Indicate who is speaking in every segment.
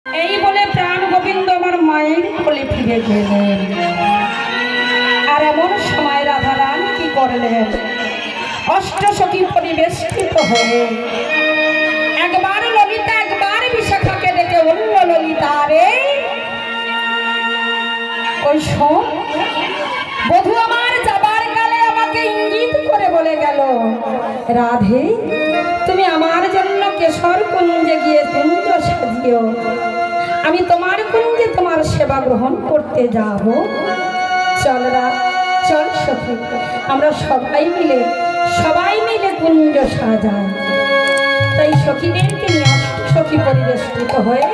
Speaker 1: এই বলে প্রাণ গোবিন্দ আমার মায়ের কোলে ফিরে গেলেন। আর এমন সময় রাধারানী কি করলেন, অষ্টসখী পরিবেষ্টিত হয়ে একবার ললিতা একবার বিশাখাকে ডেকে বলল, ললিতা রে ওই শোন, বধূ আমার যাবার কালে আমাকে ইঙ্গিত করে বলে গেল, রাধে তুমি আমার জন্য কেশর কুঞ্জে গিয়ে কুঞ্জ সাজিও, আমি তোমার কুঞ্জে তোমার সেবা গ্রহণ করতে যাব। চল চল সখী, আমরা সবাই মিলে কুঞ্জ সাজাই। তাই সখীদেরকে নিয়ে সখী পরিবেষ্টিত হয়ে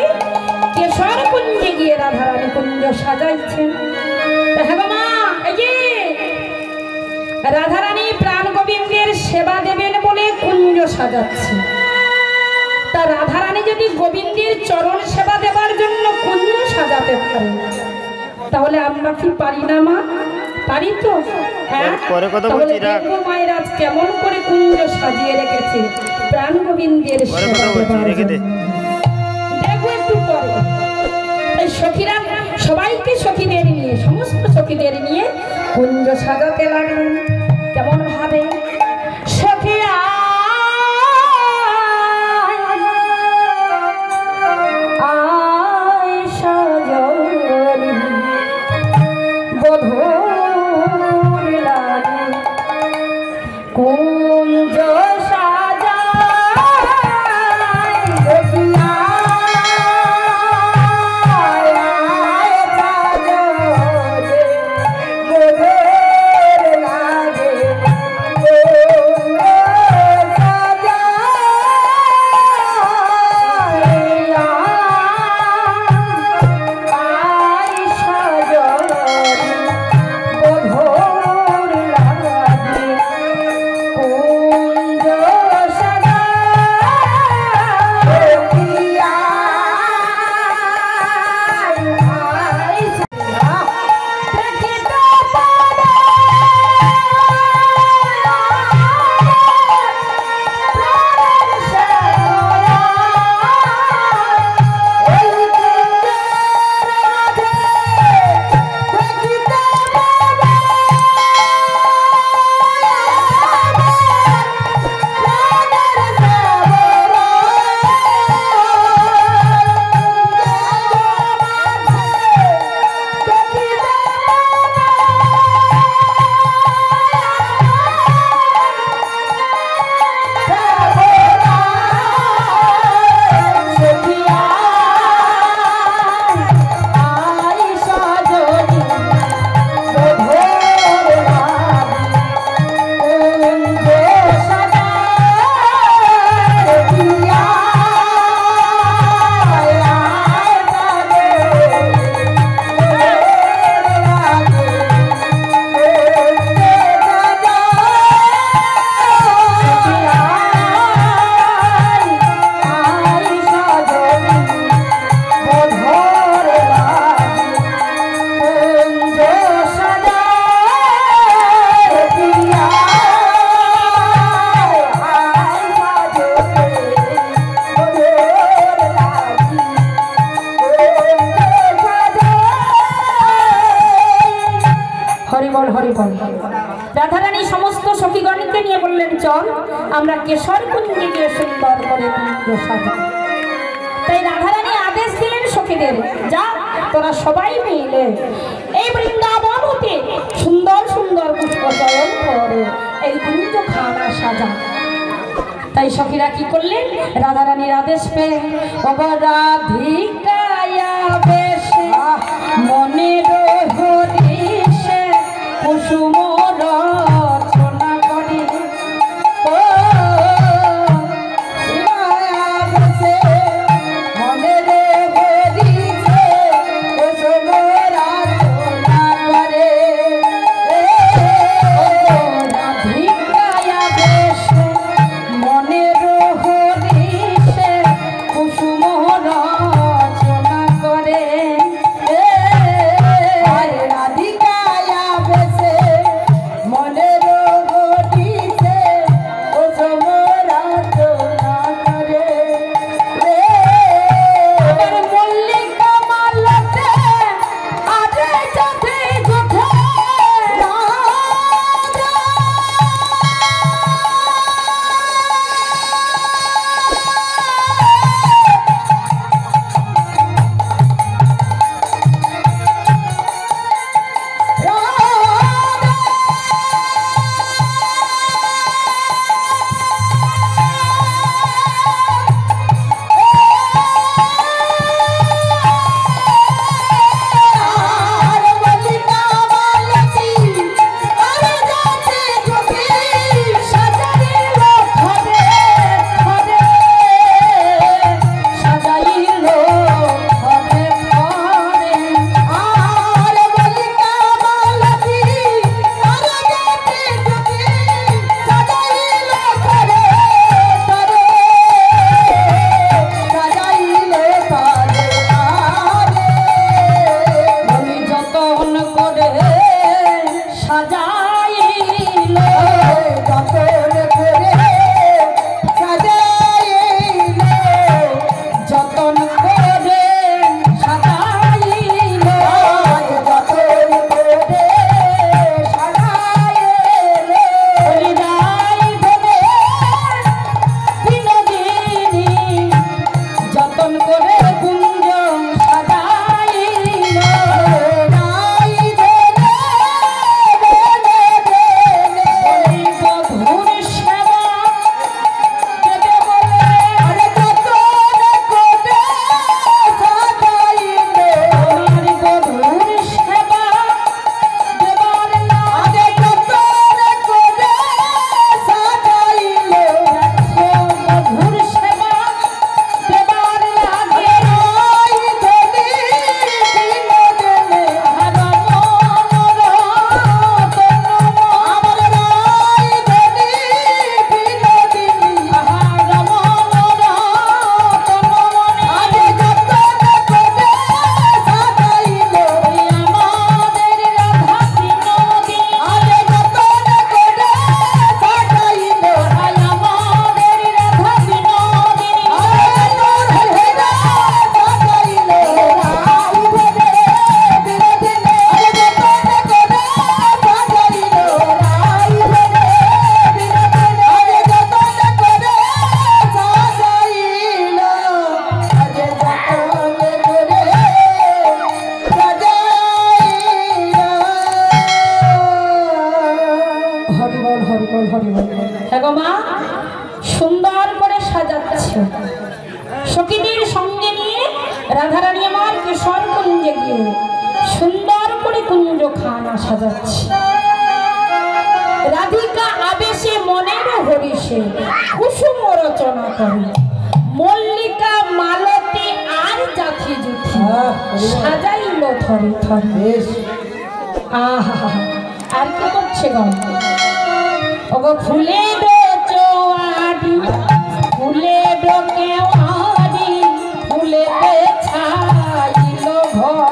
Speaker 1: কেশর কুঞ্জে গিয়ে রাধারানী কুঞ্জ সাজাইছেন। হ্যাঁ মা, এই যে রাধারানী প্রাণ গোবিন্দের সেবা দেবেন বলে কুঞ্জ সাজাচ্ছে। তা রাধারানী যদি গোবিন্দের চরণ সেবা দেবার জন্য কুঞ্জ সাজাতে পারে, তাহলে আমরা কি পারি না মা? পারি তো। হ্যাঁ, তাহলে দেখবো মায়ের আজ কেমন করে কুঞ্জ সাজিয়ে রেখেছে প্রাণ গোবিন্দের সেবা দেবার জন্য। দেখবো একটু পরে। এই সখীরা সবাইকে সখীদের নিয়ে, সমস্ত সখীদের নিয়ে কুঞ্জ সাজাতে লাগলেন। কেমন ভাবে সখীরা রাধারানী সমস্ত সখীগণকে নিয়ে বললেন, চল আমরা কেশর কুঞ্জে গিয়ে সুন্দর করে কুঞ্জ সাজাই। তাই রাধারানী আদেশ দিলেন সখীদের, যা তোরা সবাই মিলে এই বৃন্দাবন হতে সুন্দর সুন্দর পুষ্প চয়ন করে এই কুঞ্জ খানা সাজা। তাই সখীরা কি করলেন, রাধারানীর আদেশ পেয়ে অবরাধিকায়া বেশ মনের হরিষে কুসুম রচনা করে মনের হরিষে কুসুম রচনা করে রাধিকায়া বেশ মনের হরিষে কুসুম রচনা রাধারানী আমার কেশর কুঞ্জে গিয়ে সুন্দর করে কুঞ্জ খানা সাজাচ্ছে। রাধিকা আবেশে মনের হরিষে কুসুম রচনা করে, মল্লিকা মালতী আর জাথি জুথি সাজাইল থরে থরে। আহা, আর কি করছে গো? ওগো ফুলে দো চোয়ারি, ফুলে দো কেওয়ারি, ফুলে দে ছাইল ঘর।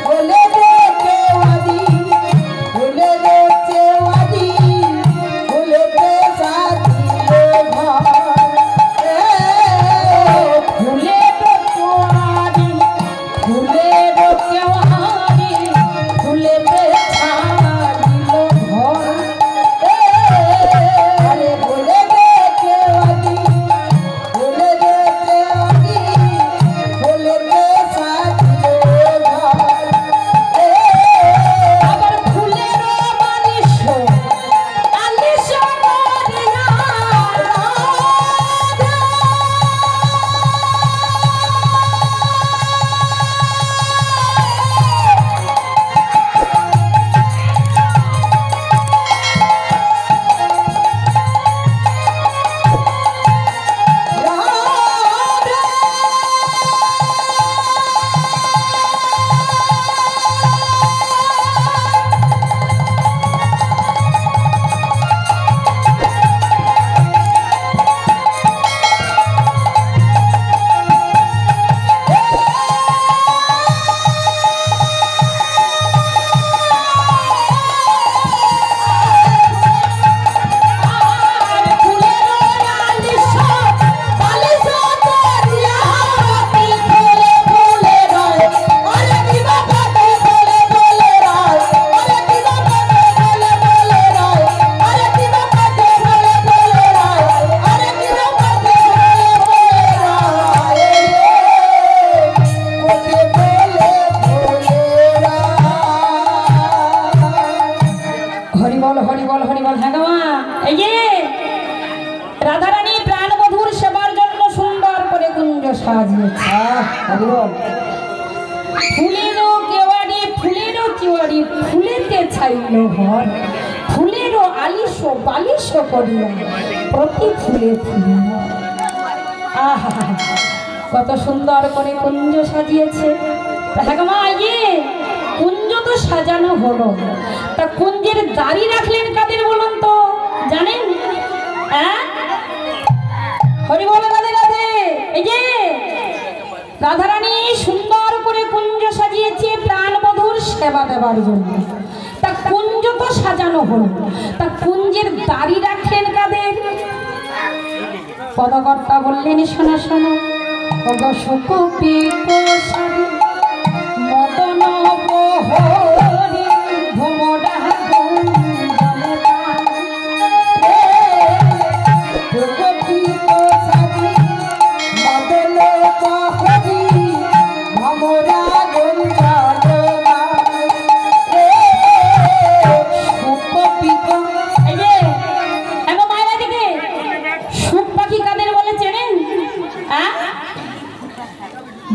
Speaker 1: ফুলে দে কেওয়ারি, ফুলে দে চেওয়ারি, ফুলে দে সাজিল ঘর। ফুলে দো চোয়ারি, ফুলে দো কেওয়ারি, ফুলে দে রাধারানী প্রাণবধূর সেবার জন্য সুন্দর করে কুঞ্জ সাজিয়েছে। ফুলেরও কেওয়ারি, ফুলেরও কেওয়ারি, ফুলেতে ছাইল ঘর। ফুলেরও আলিশ বালিশ করিয়া প্রতি ফুলে ফুলে। আহা, কত সুন্দর করে কুঞ্জ সাজিয়েছে। মা, কুঞ্জ তো সাজানো হলো, তা কুঞ্জের দাড়ি রাখলেন কাদের বলুন তো? জানেন? হরি বল রাধে রাধে। এই যে রাধারানী সুন্দর করে কুঞ্জ সাজিয়েছে প্রাণবধূর সেবা দেবার জন্য। তা কুঞ্জ তো সাজানো হলো, তা কুঞ্জের দাড়ি রাখলেন কাদের? পদকর্তা বললেন, শোনো শোনো, সুকপি কোষারি মদন বহরি ভোমরা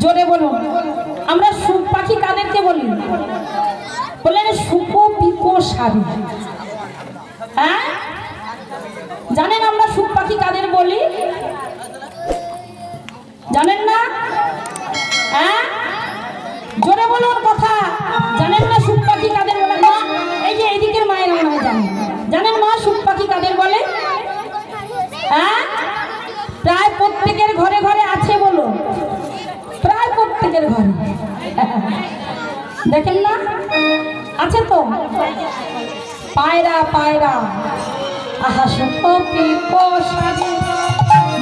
Speaker 1: জোরে বলুন, আমরা সুখ পাখি কাদেরকে বলি? বললেন সুকপিকো সারি। হ্যাঁ, জানেন আমরা সুখ পাখি কাদের বলি? জানেন না? হ্যাঁ, জোরে বলুন কথা। জানেন না সুখ পাখি কাদের বলে? মা, এই যে এইদিকের মায়ের মনে হয় জানেন। জানেন মা সুখ পাখি কাদের বলে? হ্যাঁ, প্রায় প্রত্যেকের ঘরে ঘরে আছে, বলো, প্রায় প্রত্যেকের ঘরে দেখেন না আছে তো? পায়রা পায়রা, আহা সুকপি কোষারি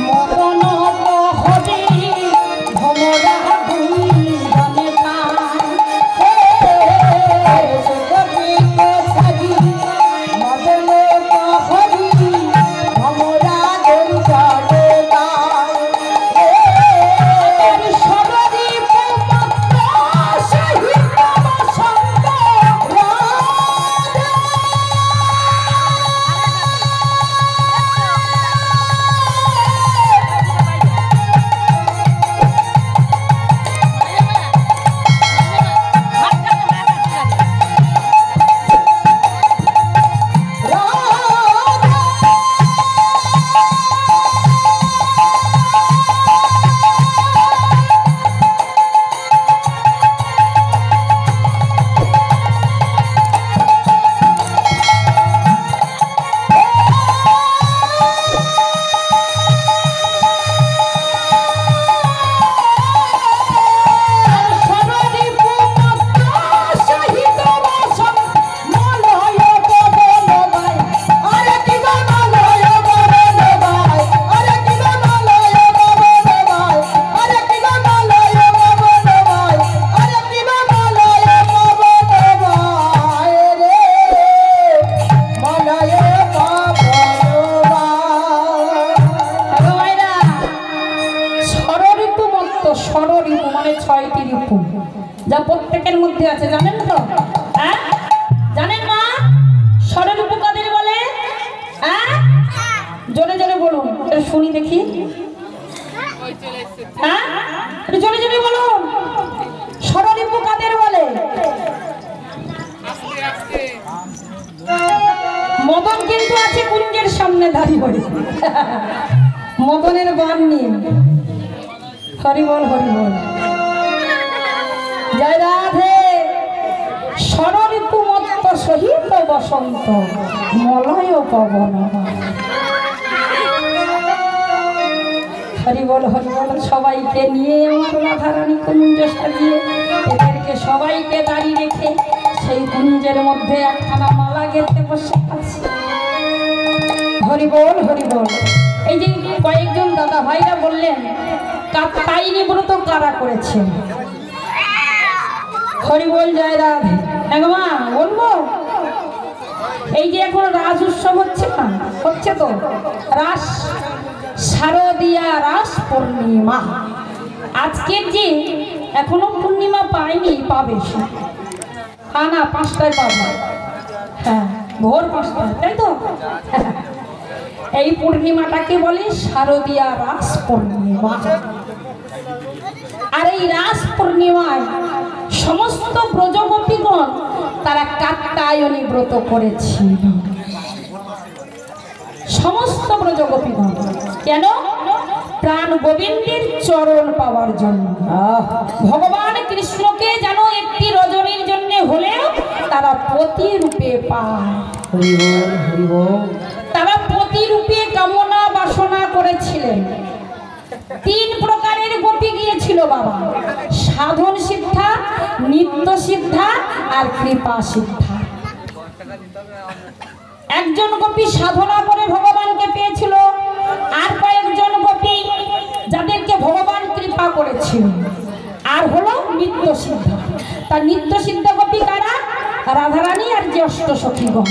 Speaker 1: মদন বহরি ভোমরা গুঞ্জনে পায়। সুকপি কোষারি মদন বহরি ভোমরা গুঞ্জনে পায়। ষড়রিপু মানে 6টি রিপু, যা প্রত্যেকের মধ্যে আছে, জানেন তো? হ্যাঁ জানেন না? ষড়রিপু কাদের বলে? হ্যাঁ জোরে জোরে বলুন, শুনি দেখি। হ্যাঁ জোরে জোরে বলুন, ষড়রিপু কাদের বলে? মদন কিন্তু আছে কুঞ্জের সামনে দাঁড়িয়ে পড়ে, মদনের বান নিয়ে। হরি বল হরি বল, জয় রাধে। ষড়রিপু মত্ত সহিত বসন্ত মলয় পবন। হরি বল হরি বল। সবাইকে নিয়ে আমার রাধারানী কুঞ্জ সাজিয়ে এদেরকে সবাইকে দাঁড়িয়ে রেখে সেই কুঞ্জের মধ্যে একখানা মালা গেঁথে বসে আছে। হরি বল হরি বল। এই যে কয়েকজন দাদা ভাইরা বললেন কাত্যায়নী ব্রত কারা করেছে? হরি বল, জয় রাধে। মা বলবো, এই যে এখন রাস উৎসব হচ্ছে না, হচ্ছে তো রাস, শারদীয়া রাস পূর্ণিমা। আজকের যে এখনো পূর্ণিমা পায়নি, পাবে না, 5টায় পাবে। হ্যাঁ ভোর 5টায়, তাই তো? এই পূর্ণিমাটাকে বলে শারদীয়া রাস পূর্ণিমা। আর এই রাস পূর্ণিমায় সমস্ত ব্রজগোপীগণ তারা কাত্যায়নী ব্রত করেছিল। সমস্ত ব্রজগোপীগণ কেন? প্রাণ গোবিন্দের চরণ পাওয়ার জন্য। ভগবান কৃষ্ণকে যেন একটি রজনীর জন্য হলেও তারা প্রতিরূপে পায়। তারা প্রতিরূপে কামনা বাসনা করেছিলেন। 3 প্রকারের গোপী গিয়েছিল বাবা, সাধন সিদ্ধা, নিত্য সিদ্ধা আর কৃপা সিদ্ধা। একজন গোপী সাধনা করে ভগবানকে পেয়েছিল, আর কয়েকজন গোপী যাদেরকে ভগবান কৃপা করেছিল, আর হলো নিত্য সিদ্ধা। তার নিত্য সিদ্ধ গোপী কারা? রাধারানী আর যে অষ্টসখীগণ।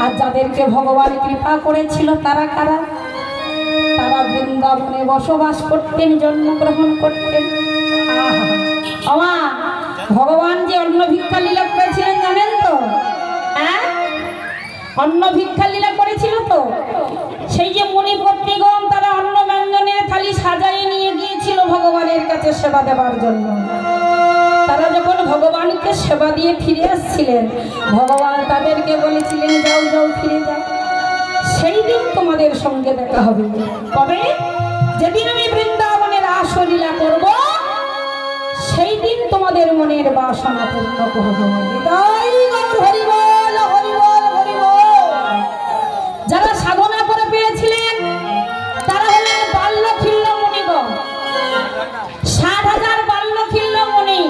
Speaker 1: আর যাদেরকে ভগবান কৃপা করেছিল তারা কারা? তারা বৃন্দাবনে বসবাস করতেন, জন্মগ্রহণ করতেন। ভগবান যে অন্ন ভিক্ষা লীলা করেছিলেন জানেন তো? হ্যাঁ অন্ন ভিক্ষা লীলা করেছিল তো। সেই যে মুনিপত্নীগণ তারা অন্ন ব্যঞ্জনের থালি সাজাই নিয়ে গিয়েছিল ভগবানের কাছে সেবা দেওয়ার জন্য। তারা যখন ভগবানকে সেবা দিয়ে ফিরে আসছিলেন, ভগবান তাদেরকে বলেছিলেন যাও যাও ফিরে যাও, সেই দিন তোমাদের সঙ্গে দেখা হবে। কবে? যেদিন আমি বৃন্দাবনের রাসলীলা করব, সেই দিন তোমাদের মনের বাসনা পূর্ণ করব। যারা সাধনা করে পেয়েছিলেন তারা হলেন বাল্যখিল্য মুনিগণ, 60,000 বাল্যখিল্য মুনি,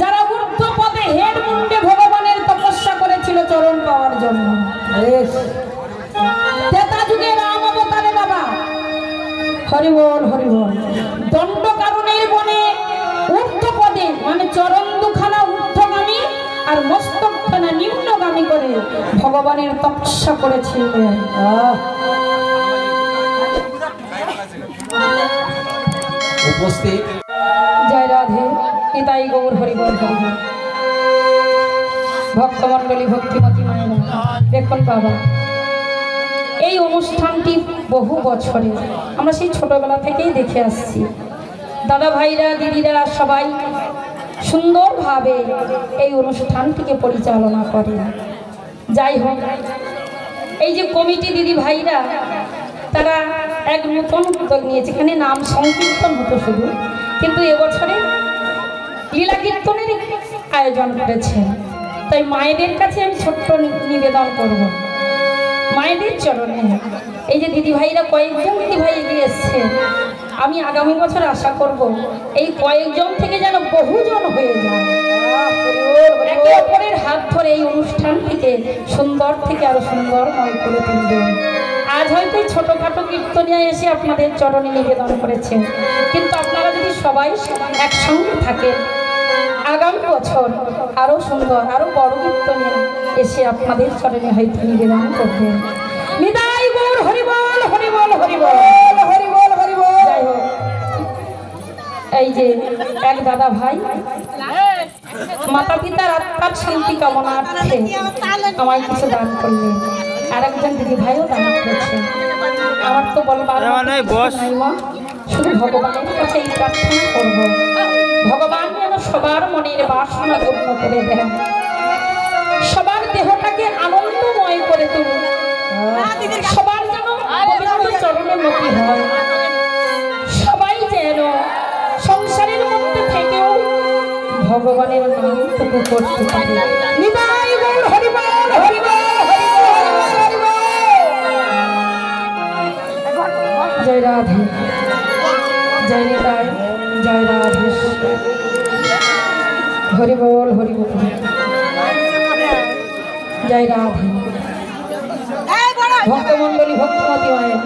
Speaker 1: যারা ঊর্ধ্ব পদে হেড মুন্ডে ভগবানের তপস্যা করেছিল চরণ পাওয়ার জন্য। ত্রেতা যুগে রাম অবতারে বাবা। হরি বল হরি বল। দণ্ডকারণের বনে ঊর্ধ্ব পদে মানে চরণ দুখানা ঊর্ধ্বগামী আর মস্তকখানা নিম্নগামী করে ভগবানের তপস্যা করেছিলেন।
Speaker 2: উপস্থিত
Speaker 1: জয় রাধে, নিতাই গৌর হরি বল হরি বল। ভক্তমণ্ডলী, ভক্তিমতী মায়েরা, দেখুন বাবা, এই অনুষ্ঠানটি বহু বছরে আমরা সেই ছোটবেলা থেকেই দেখে আসছি। দাদা ভাইরা, দিদিরা সবাই সুন্দরভাবে এই অনুষ্ঠানটিকে পরিচালনা করে। যাই হোক, এই যে কমিটি দিদি ভাইরা তারা এক নতুন উদ্যোগ নিয়েছে। এখানে নাম সংকীর্তন হতো শুধু, কিন্তু এবছরে লীলা কীর্তনের আয়োজন করেছে। তাই মায়েদের কাছে আমি ছোট্ট নিবেদন করব, মায়েদের চরণে। এই যে দিদি ভাইরা কয়েকজন দিদি ভাই এগিয়ে এসছে, আমি আগামী বছর আশা করব এই কয়েকজন থেকে যেন বহুজন হয়ে যায়। একে অপরের হাত ধরে এই অনুষ্ঠানটিকে সুন্দর থেকে আরো সুন্দরময় করে তুলবেন। আজ হয়তো এই ছোটোখাটো কীর্তনিয়া এসে আপনাদের চরণে নিবেদন করেছেন, কিন্তু আপনারা যদি সবাই একসঙ্গে থাকেন, আগামী বছর আরো সুন্দর আরো বড় কীর্তনিয়া এসে আপনাদের চরণে হয়তো নিবেদন করবেন। নিতাই গৌর হরি বল হরি বল হরি বল হরি বল হরি বল। যাই হোক, এই যে এক দাদা ভাই মাতা পিতার আত্মার শান্তি কামনার্থে আমায় কিছু দান করলেন, আর একজন দিদি ভাইও দান করেছে। আমার তো বলবার নাই মা, শুধু ভগবানের কাছে এই প্রার্থনা করব, ভগবান যেন সবার মনের বাসনা পূর্ণ করে দেন, সবার দেহটাকে আনন্দময় করে তুলুন, সবার যেন পবিত্র চরণের মতো হয়, সবাই যেন সংসারের মধ্যে থেকেও ভগবানের নামটুকু করতে পারে। নিতাই গৌর হরি বল, হরি বল, হরি বল, হরি বল। জয় রাধে, জয় নিতাই, জয় রাধে, হরি বল, হরি বল, জয় রাধে। ভক্তমন্ডলী ভক্তমতী মায়ের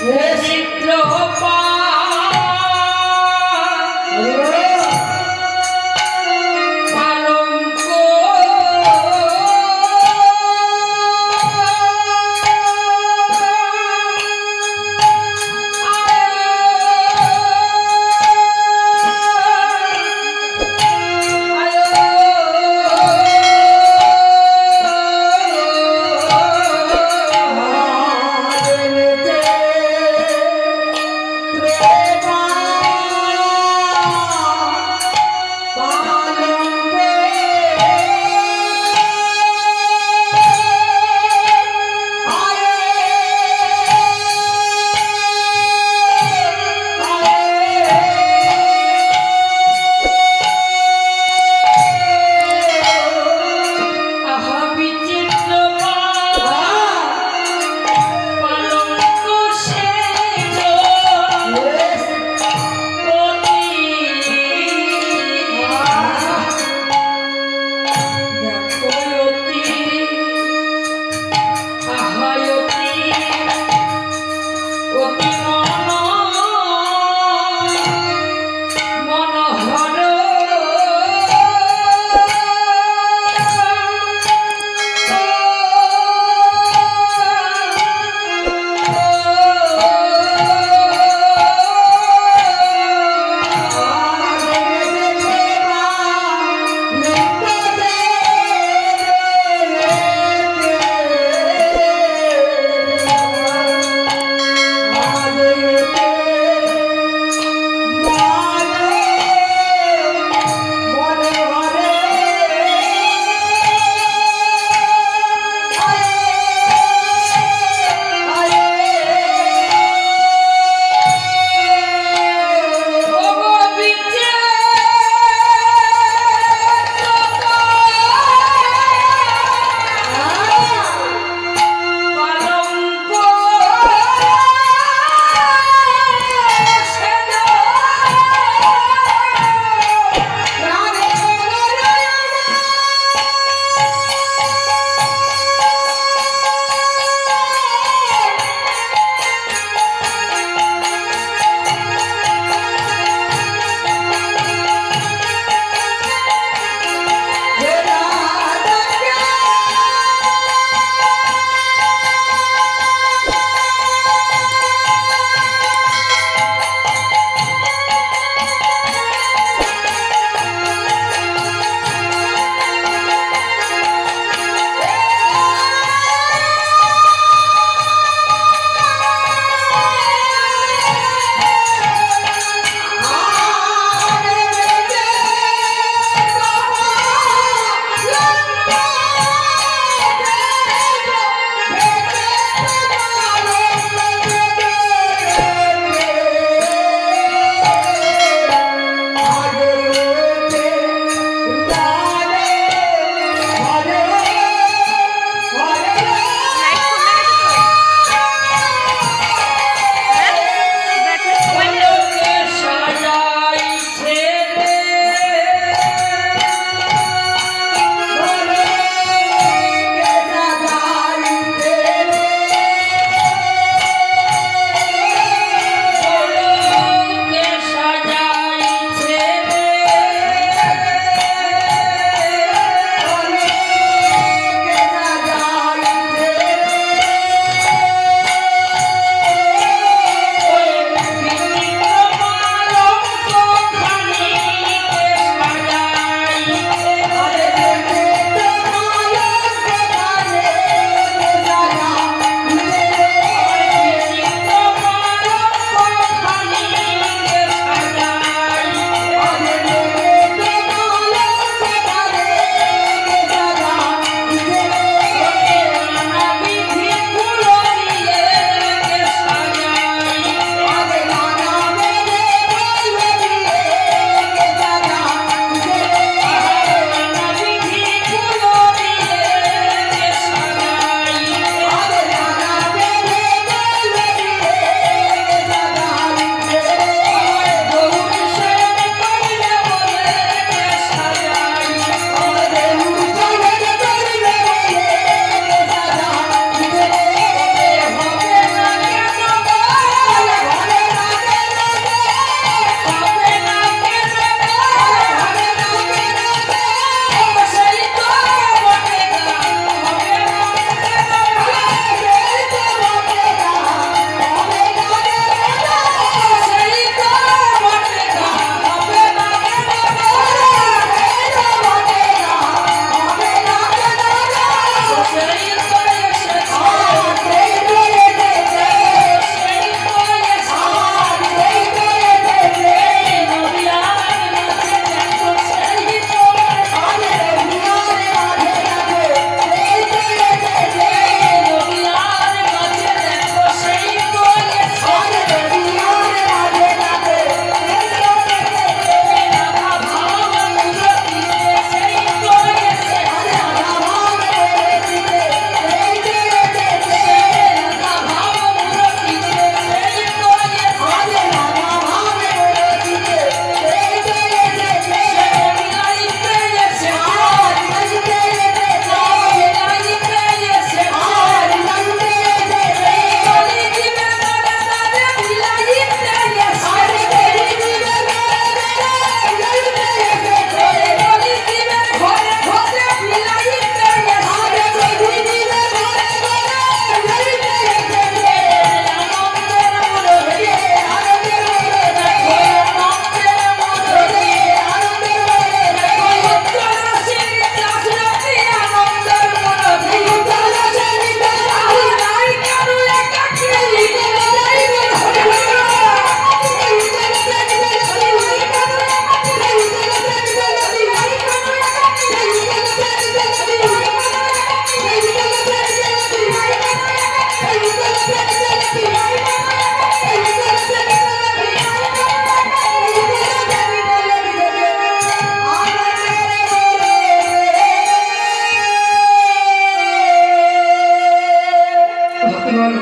Speaker 3: বিদ্রোহ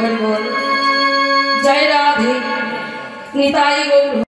Speaker 1: হরি বল। জয় রাধে, নিতাই গৌর